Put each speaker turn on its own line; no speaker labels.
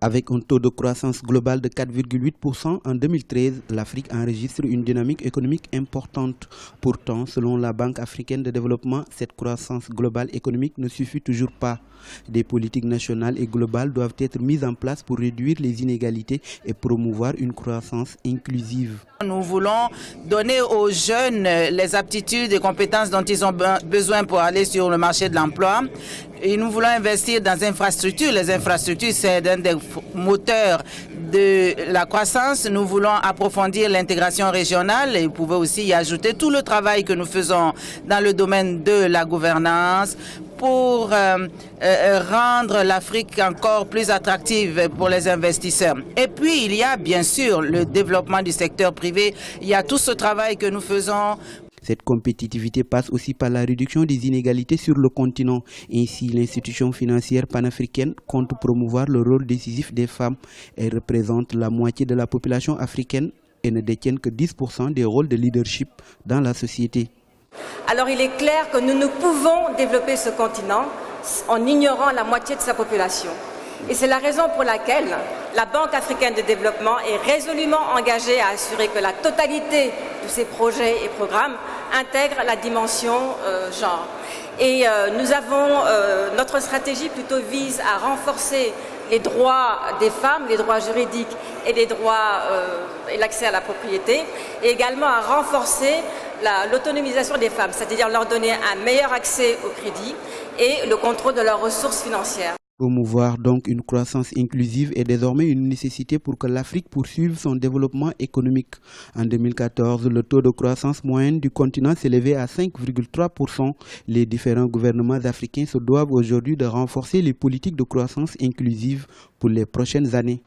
Avec un taux de croissance globale de 4,8% en 2013, l'Afrique enregistre une dynamique économique importante. Pourtant, selon la Banque africaine de développement, cette croissance globale économique ne suffit toujours pas. Des politiques nationales et globales doivent être mises en place pour réduire les inégalités et promouvoir une croissance inclusive.
Nous voulons donner aux jeunes les aptitudes et compétences dont ils ont besoin pour aller sur le marché de l'emploi. Et nous voulons investir dans les infrastructures. Les infrastructures, c'est un des moteurs de la croissance. Nous voulons approfondir l'intégration régionale et vous pouvez aussi y ajouter tout le travail que nous faisons dans le domaine de la gouvernance pour rendre l'Afrique encore plus attractive pour les investisseurs. Et puis, il y a bien sûr le développement du secteur privé. Il y a tout ce travail que nous faisons.
Cette compétitivité passe aussi par la réduction des inégalités sur le continent. Ainsi, l'institution financière panafricaine compte promouvoir le rôle décisif des femmes. Elles représentent la moitié de la population africaine et ne détiennent que 10% des rôles de leadership dans la société.
Alors il est clair que nous ne pouvons développer ce continent en ignorant la moitié de sa population. Et c'est la raison pour laquelle la Banque africaine de développement est résolument engagée à assurer que la totalité de ses projets et programmes intègre la dimension genre. Et notre stratégie plutôt vise à renforcer les droits des femmes, les droits juridiques et les droits et l'accès à la propriété, et également à renforcer l'autonomisation des femmes, c'est-à-dire leur donner un meilleur accès au crédit et le contrôle de leurs ressources financières.
Promouvoir donc une croissance inclusive est désormais une nécessité pour que l'Afrique poursuive son développement économique. En 2014, le taux de croissance moyenne du continent s'élevait à 5,3%. Les différents gouvernements africains se doivent aujourd'hui de renforcer les politiques de croissance inclusive pour les prochaines années.